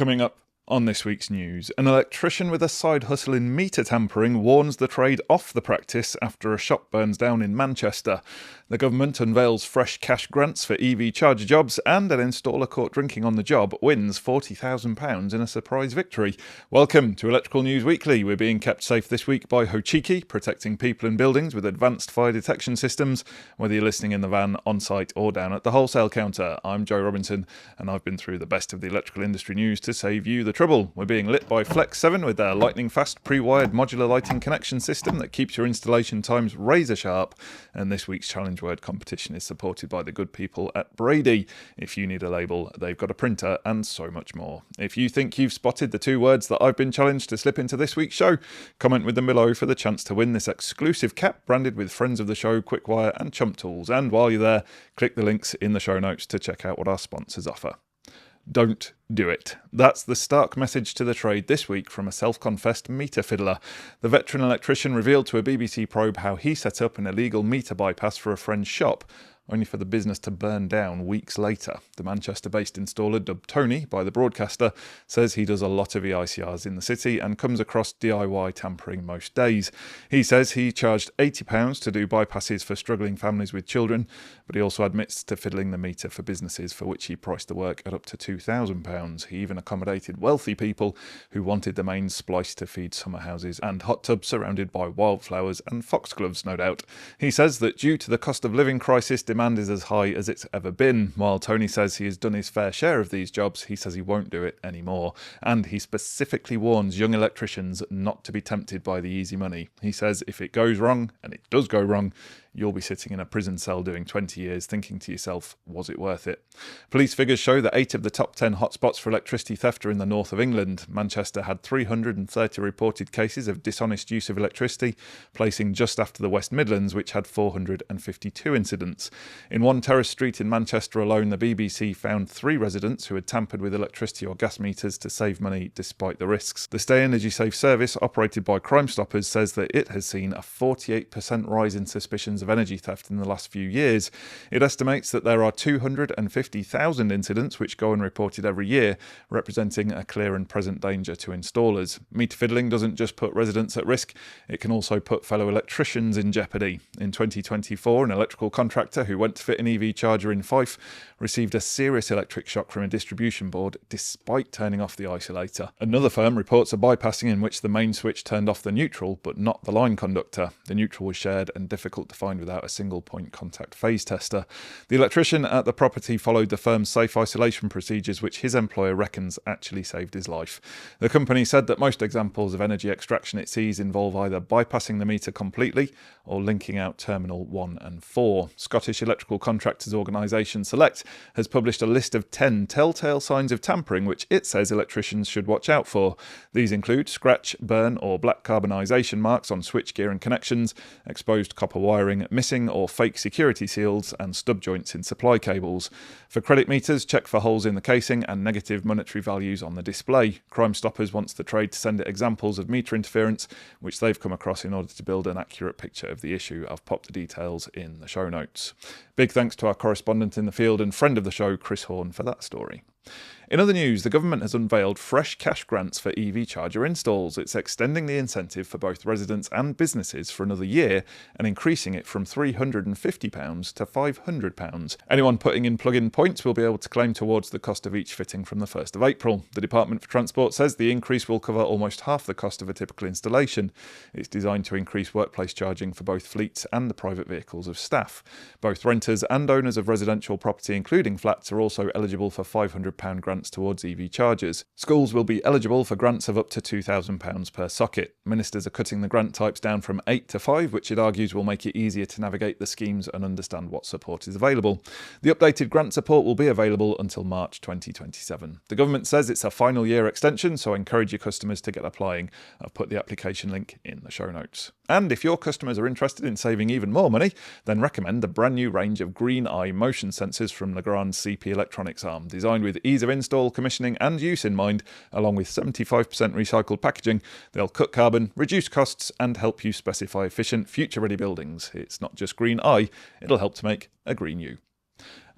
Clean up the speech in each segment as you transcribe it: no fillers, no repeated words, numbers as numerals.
Coming up on this week's news, an electrician with a side hustle in meter tampering warns the trade off the practice after a shop burns down in Manchester. The government unveils fresh cash grants for EV charger jobs, and an installer caught drinking on the job wins £40,000 in a surprise victory. Welcome to Electrical News Weekly. We're being kept safe this week by Hochiki, protecting people and buildings with advanced fire detection systems, whether you're listening in the van, on site or down at the wholesale counter. I'm Joe Robinson, and I've been through the best of the electrical industry news to save you the trouble. We're being lit by Flex 7 with their lightning-fast pre-wired modular lighting connection system that keeps your installation times razor sharp. And this week's challenge word competition is supported by the good people at Brady. If you need a label, they've got a printer and so much more. If you think you've spotted the two words that I've been challenged to slip into this week's show, comment with them below for the chance to win this exclusive cap branded with friends of the show, Quickwire and Chump Tools. And while you're there, click the links in the show notes to check out what our sponsors offer. Don't do it. That's the stark message to the trade this week from a self-confessed meter fiddler. The veteran electrician revealed to a BBC probe how he set up an illegal meter bypass for a friend's shop, only for the business to burn down weeks later. The Manchester-based installer, dubbed Tony by the broadcaster, says he does a lot of eICRs in the city and comes across DIY tampering most days. He says he charged £80 to do bypasses for struggling families with children, but he also admits to fiddling the meter for businesses, for which he priced the work at up to £2,000. He even accommodated wealthy people who wanted the mains spliced to feed summer houses and hot tubs surrounded by wildflowers and foxgloves, no doubt. He says that due to the cost of living crisis, demand is as high as it's ever been. While Tony says he has done his fair share of these jobs, he says he won't do it anymore. And he specifically warns young electricians not to be tempted by the easy money. He says if it goes wrong, and it does go wrong, you'll be sitting in a prison cell doing 20 years thinking to yourself, was it worth it? Police figures show that 8 of the top 10 hotspots for electricity theft are in the north of England. Manchester had 330 reported cases of dishonest use of electricity, placing just after the West Midlands, which had 452 incidents. In one terrace street in Manchester alone, the BBC found 3 residents who had tampered with electricity or gas meters to save money despite the risks. The Stay Energy Safe service, operated by Crime Stoppers, says that it has seen a 48% rise in suspicions of energy theft in the last few years. It estimates that there are 250,000 incidents which go unreported every year, representing a clear and present danger to installers. Meter-Fiddling doesn't just put residents at risk, it can also put fellow electricians in jeopardy. In 2024, an electrical contractor who went to fit an EV charger in Fife received a serious electric shock from a distribution board despite turning off the isolator. Another firm reports a bypassing in which the main switch turned off the neutral but not the line conductor. The neutral was shared and difficult to find without a single point contact phase tester. The electrician at the property followed the firm's safe isolation procedures, which his employer reckons actually saved his life. The company said that most examples of energy extraction it sees involve either bypassing the meter completely or linking out terminal 1 and 4. Scottish electrical contractors organisation Select has published a list of 10 telltale signs of tampering which it says electricians should watch out for. These include scratch, burn or black carbonisation marks on switchgear and connections, exposed copper wiring, missing or fake security seals and stub joints in supply cables. For credit meters, check for holes in the casing and negative monetary values on the display. Crime Stoppers wants the trade to send it examples of meter interference which they've come across in order to build an accurate picture of the issue. I've popped the details in the show notes. Big thanks to our correspondent in the field and friend of the show, Chris Horn, for that story. In other news, the government has unveiled fresh cash grants for EV charger installs. It's extending the incentive for both residents and businesses for another year and increasing it from £350 to £500. Anyone putting in plug-in points will be able to claim towards the cost of each fitting from the 1st of April. The Department for Transport says the increase will cover almost half the cost of a typical installation. It's designed to increase workplace charging for both fleets and the private vehicles of staff. Both renters and owners of residential property, including flats, are also eligible for £500 grants towards EV chargers. Schools will be eligible for grants of up to £2,000 per socket. Ministers are cutting the grant types down from 8 to 5, which it argues will make it easier to navigate the schemes and understand what support is available. The updated grant support will be available until March 2027. The government says it's a final year extension, so I encourage your customers to get applying. I've put the application link in the show notes. And if your customers are interested in saving even more money, then recommend the brand new range of Green Eye motion sensors from Legrand's CP Electronics arm. Designed with ease of install, commissioning and use in mind, along with 75% recycled packaging, they'll cut carbon, reduce costs and help you specify efficient, future-ready buildings. It's not just Green Eye, it'll help to make a green you.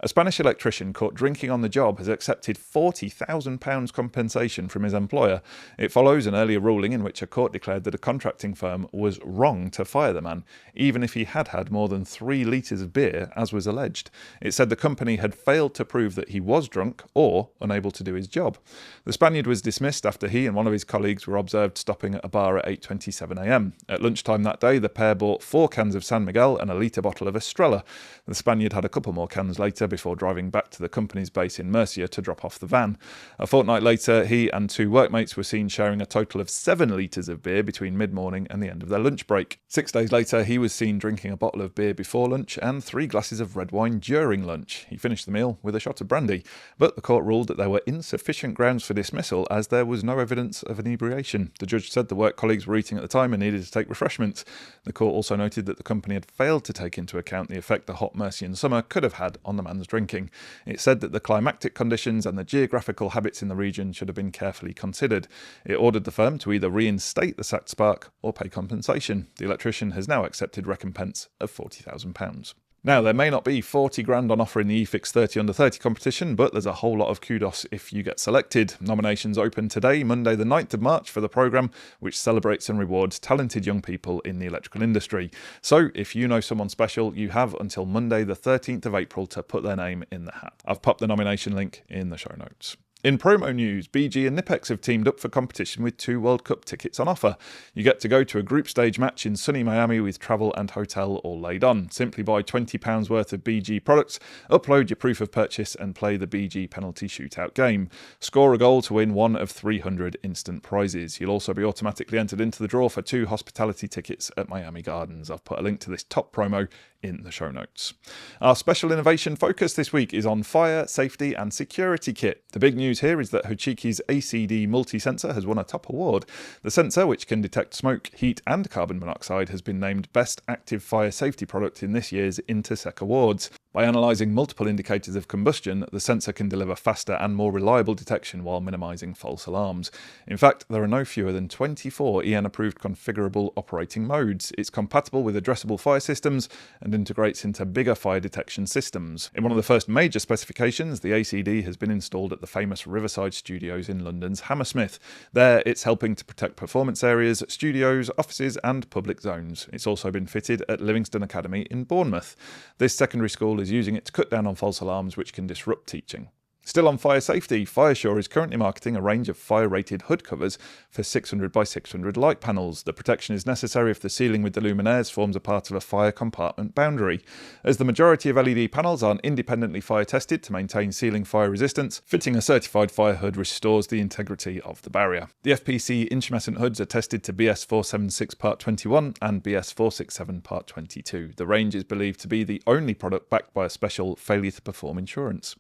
A Spanish electrician caught drinking on the job has accepted £40,000 compensation from his employer. It follows an earlier ruling in which a court declared that a contracting firm was wrong to fire the man, even if he had had more than 3 litres of beer, as was alleged. It said the company had failed to prove that he was drunk or unable to do his job. The Spaniard was dismissed after he and one of his colleagues were observed stopping at a bar at 8:27 a.m. At lunchtime that day, the pair bought 4 cans of San Miguel and a litre bottle of Estrella. The Spaniard had a couple more cans later before driving back to the company's base in Murcia to drop off the van. A fortnight later, he and 2 workmates were seen sharing a total of 7 litres of beer between mid-morning and the end of their lunch break. 6 days later, he was seen drinking a bottle of beer before lunch and 3 glasses of red wine during lunch. He finished the meal with a shot of brandy, but the court ruled that there were insufficient grounds for dismissal as there was no evidence of inebriation. The judge said the work colleagues were eating at the time and needed to take refreshments. The court also noted that the company had failed to take into account the effect the hot Mercian summer could have had on the man's drinking. It said that the climatic conditions and the geographical habits in the region should have been carefully considered. It ordered the firm to either reinstate the sacked spark or pay compensation. The electrician has now accepted recompense of £40,000. Now, there may not be 40 grand on offer in the eFIXX 30 under 30 competition, but there's a whole lot of kudos if you get selected. Nominations open today, Monday the 9th of March, for the programme, which celebrates and rewards talented young people in the electrical industry. So, if you know someone special, you have until Monday the 13th of April to put their name in the hat. I've popped the nomination link in the show notes. In promo news, BG and Nipex have teamed up for competition with 2 World Cup tickets on offer. You get to go to a group stage match in sunny Miami with travel and hotel all laid on. Simply buy £20 worth of BG products, upload your proof of purchase and play the BG penalty shootout game. Score a goal to win one of 300 instant prizes. You'll also be automatically entered into the draw for 2 hospitality tickets at Miami Gardens. I've put a link to this top promo in the show notes. Our special innovation focus this week is on fire, safety and security kit. The big news here is that Hochiki's ACD multi-sensor has won a top award. The sensor, which can detect smoke, heat and carbon monoxide, has been named Best Active Fire Safety Product in this year's Intersec Awards. By analysing multiple indicators of combustion, the sensor can deliver faster and more reliable detection while minimising false alarms. In fact, there are no fewer than 24 EN-approved configurable operating modes. It's compatible with addressable fire systems and integrates into bigger fire detection systems. In one of the first major specifications, the ACD has been installed at the famous Riverside Studios in London's Hammersmith. There, it's helping to protect performance areas, studios, offices and public zones. It's also been fitted at Livingston Academy in Bournemouth. This secondary school is using it to cut down on false alarms which can disrupt teaching. Still on fire safety, Firesure is currently marketing a range of fire-rated hood covers for 600 by 600 light panels. The protection is necessary if the ceiling with the luminaires forms a part of a fire compartment boundary. As the majority of LED panels are independently fire tested to maintain ceiling fire resistance, fitting a certified fire hood restores the integrity of the barrier. The FPC intumescent hoods are tested to BS 476 Part 21 and BS 467 Part 22. The range is believed to be the only product backed by a special failure to perform insurance.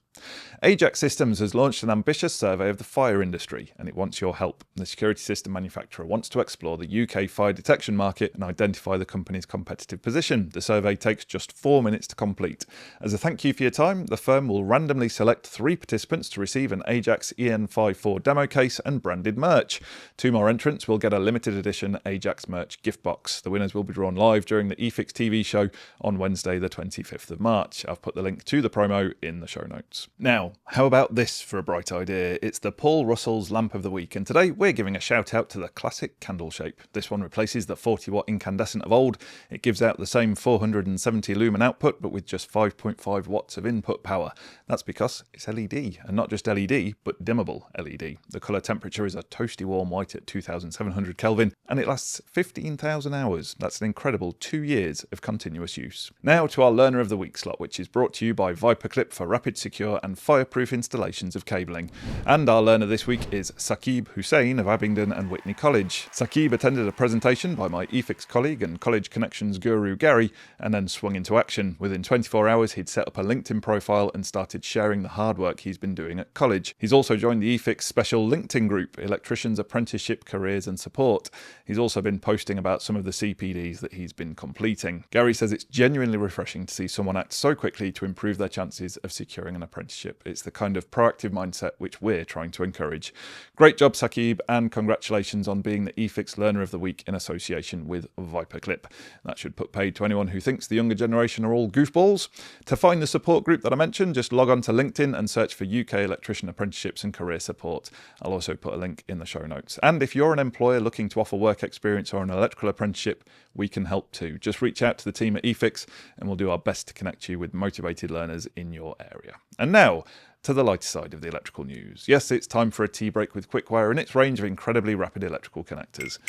AJAX Systems has launched an ambitious survey of the fire industry, and it wants your help. The security system manufacturer wants to explore the UK fire detection market and identify the company's competitive position. The survey takes just 4 minutes to complete. As a thank you for your time, the firm will randomly select 3 participants to receive an AJAX EN54 demo case and branded merch. 2 more entrants will get a limited edition AJAX merch gift box. The winners will be drawn live during the eFIXX TV show on Wednesday the 25th of March. I've put the link to the promo in the show notes. Now, how about this for a bright idea? It's the Paul Russell's Lamp of the Week, and today we're giving a shout out to the classic candle shape. This one replaces the 40-watt incandescent of old. It gives out the same 470 lumen output, but with just 5.5 watts of input power. That's because it's LED, and not just LED, but dimmable LED. The colour temperature is a toasty warm white at 2700 Kelvin, and it lasts 15,000 hours. That's an incredible 2 years of continuous use. Now to our Learner of the Week slot, which is brought to you by Viperclip for rapid, secure and fireproof installations of cabling. And our learner this week is Saqib Hussain of Abingdon and Whitney College. Saqib attended a presentation by my eFIXX colleague and college connections guru Gary, and then swung into action. Within 24 hours he'd set up a LinkedIn profile and started sharing the hard work he's been doing at college. He's also joined the eFIXX special LinkedIn group, Electrician's Apprenticeship, Careers and Support. He's also been posting about some of the CPDs that he's been completing. Gary says it's genuinely refreshing to see someone act so quickly to improve their chances of securing an apprenticeship apprenticeship. It's the kind of proactive mindset which we're trying to encourage. Great job, Saqib, and congratulations on being the eFIXX Learner of the Week in association with Viperclip. That should put paid to anyone who thinks the younger generation are all goofballs. To find the support group that I mentioned, just log on to LinkedIn and search for UK Electrician Apprenticeships and Career Support. I'll also put a link in the show notes. And if you're an employer looking to offer work experience or an electrical apprenticeship, we can help too. Just reach out to the team at eFIXX and we'll do our best to connect you with motivated learners in your area. And now, to the lighter side of the electrical news. Yes, it's time for a tea break with Quickwire and its range of incredibly rapid electrical connectors.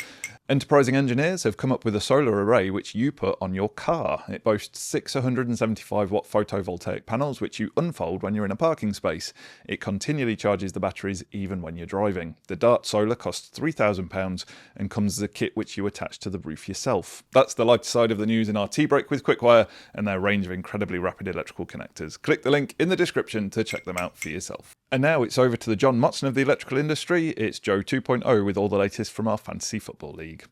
Enterprising engineers have come up with a solar array which you put on your car. It boasts 6 175-watt photovoltaic panels which you unfold when you're in a parking space. It continually charges the batteries even when you're driving. The Dart Solar costs £3,000 and comes as a kit which you attach to the roof yourself. That's the lighter side of the news in our tea break with Quickwire and their range of incredibly rapid electrical connectors. Click the link in the description to check them out for yourself. And now it's over to the John Motson of the electrical industry. It's Joe 2.0 with all the latest from our Fantasy Football League.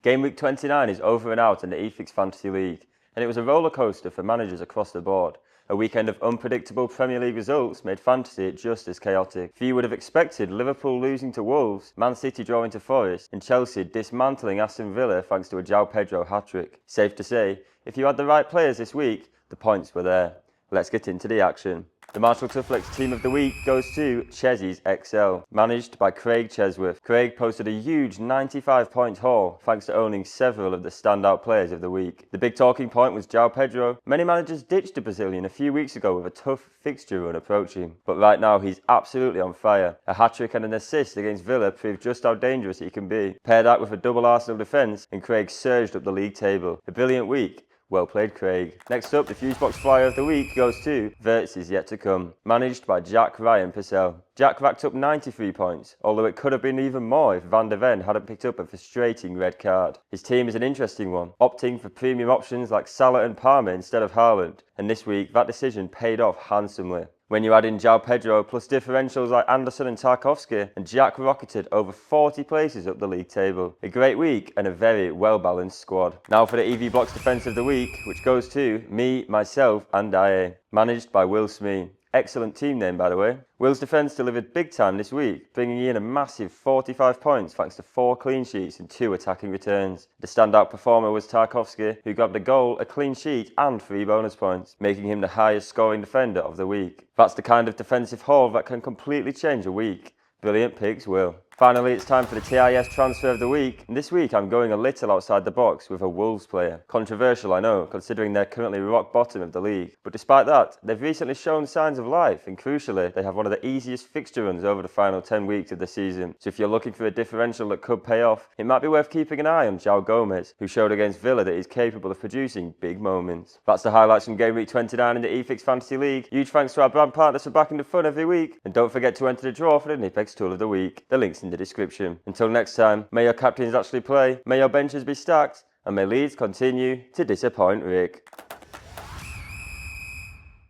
Game week 29 is over and out in the eFIXX Fantasy League, and it was a roller coaster for managers across the board. A weekend of unpredictable Premier League results made fantasy just as chaotic. Few would have expected Liverpool losing to Wolves, Man City drawing to Forest, and Chelsea dismantling Aston Villa thanks to a João Pedro hat-trick. Safe to say, if you had the right players this week, the points were there. Let's get into the action. The Marshall Toughlex Team of the Week goes to Chessy's XL, managed by Craig Chesworth. Craig posted a huge 95-point haul thanks to owning several of the standout players of the week. The big talking point was João Pedro. Many managers ditched the Brazilian a few weeks ago with a tough fixture run approaching, but right now he's absolutely on fire. A hat-trick and an assist against Villa proved just how dangerous he can be. Pair that with a double Arsenal defence and Craig surged up the league table. A brilliant week. Well played, Craig. Next up, the Fusebox Flyer of the Week goes to Verts is Yet to Come, managed by Jack Ryan Purcell. Jack racked up 93 points, although it could have been even more if Van der Ven hadn't picked up a frustrating red card. His team is an interesting one, opting for premium options like Salah and Palmer instead of Haaland, and this week that decision paid off handsomely. When you add in João Pedro plus differentials like Anderson and Tarkowski, and Jack rocketed over 40 places up the league table. A great week and a very well-balanced squad. Now for the EV Blocks Defence of the Week, which goes to me, myself and IA, managed by Will Smee. Excellent team name, by the way. Will's defence delivered big time this week, bringing in a massive 45 points thanks to 4 clean sheets and 2 attacking returns. The standout performer was Tarkowski, who grabbed a goal, a clean sheet and 3 bonus points, making him the highest scoring defender of the week. That's the kind of defensive haul that can completely change a week. Brilliant picks, Will. Finally, it's time for the TIS Transfer of the Week. And this week I'm going a little outside the box with a Wolves player. Controversial, I know, considering they're currently rock bottom of the league. But despite that, they've recently shown signs of life, and crucially, they have one of the easiest fixture runs over the final 10 weeks of the season. So if you're looking for a differential that could pay off, it might be worth keeping an eye on João Gomez, who showed against Villa that he's capable of producing big moments. That's the highlights from Game Week 29 in the eFIXX Fantasy League. Huge thanks to our brand partners for backing the fun every week. And don't forget to enter the draw for the eFIXX Tool of the Week. The link's in the description. Until next time, may your captains actually play, may your benches be stacked, and may Leeds continue to disappoint Rick.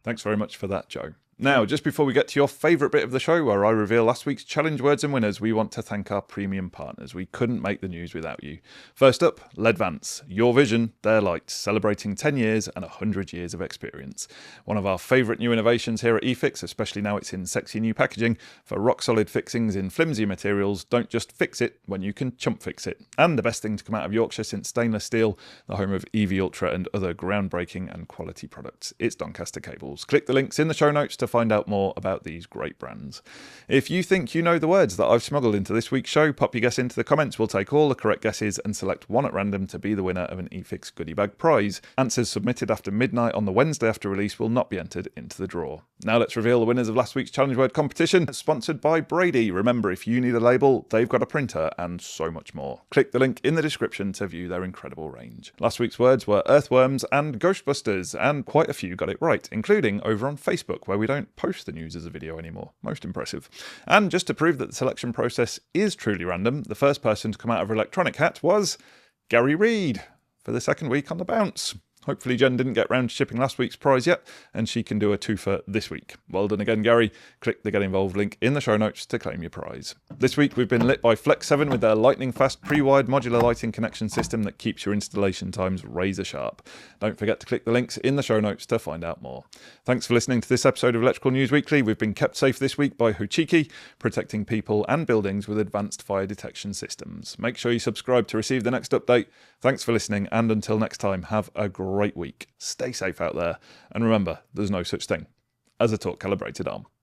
Thanks very much for that, Joe. Now, just before we get to your favourite bit of the show where I reveal last week's challenge words and winners, we want to thank our premium partners. We couldn't make the news without you. First up, Ledvance. Your vision, their light, celebrating 10 years and 100 years of experience. One of our favourite new innovations here at eFIXX, especially now it's in sexy new packaging. For rock-solid fixings in flimsy materials, don't just fix it when you can chump fix it. And the best thing to come out of Yorkshire since stainless steel, the home of EV Ultra and other groundbreaking and quality products. It's Doncaster Cables. Click the links in the show notes to find out more about these great brands. If you think you know the words that I've smuggled into this week's show, pop your guess into the comments. We'll take all the correct guesses and select one at random to be the winner of an eFIXX goodie bag prize. Answers submitted after midnight on the Wednesday after release will not be entered into the draw. Now let's reveal the winners of last week's challenge word competition, sponsored by Brady. Remember, if you need a label, they've got a printer and so much more. Click the link in the description to view their incredible range. Last week's words were earthworms and Ghostbusters, and quite a few got it right, including over on Facebook, where we don't post the news as a video anymore. Most impressive. And just to prove that the selection process is truly random, the first person to come out of Electronic Hat was Gary Reed for the second week on the bounce. Hopefully Jen didn't get round to shipping last week's prize yet, and she can do a twofer this week. Well done again, Gary. Click the Get Involved link in the show notes to claim your prize. This week we've been lit by Flex 7 with their lightning-fast pre-wired modular lighting connection system that keeps your installation times razor sharp. Don't forget to click the links in the show notes to find out more. Thanks for listening to this episode of Electrical News Weekly. We've been kept safe this week by Hochiki, protecting people and buildings with advanced fire detection systems. Make sure you subscribe to receive the next update. Thanks for listening, and until next time, have a great week. Stay safe out there, and remember, there's no such thing as a torque calibrated arm.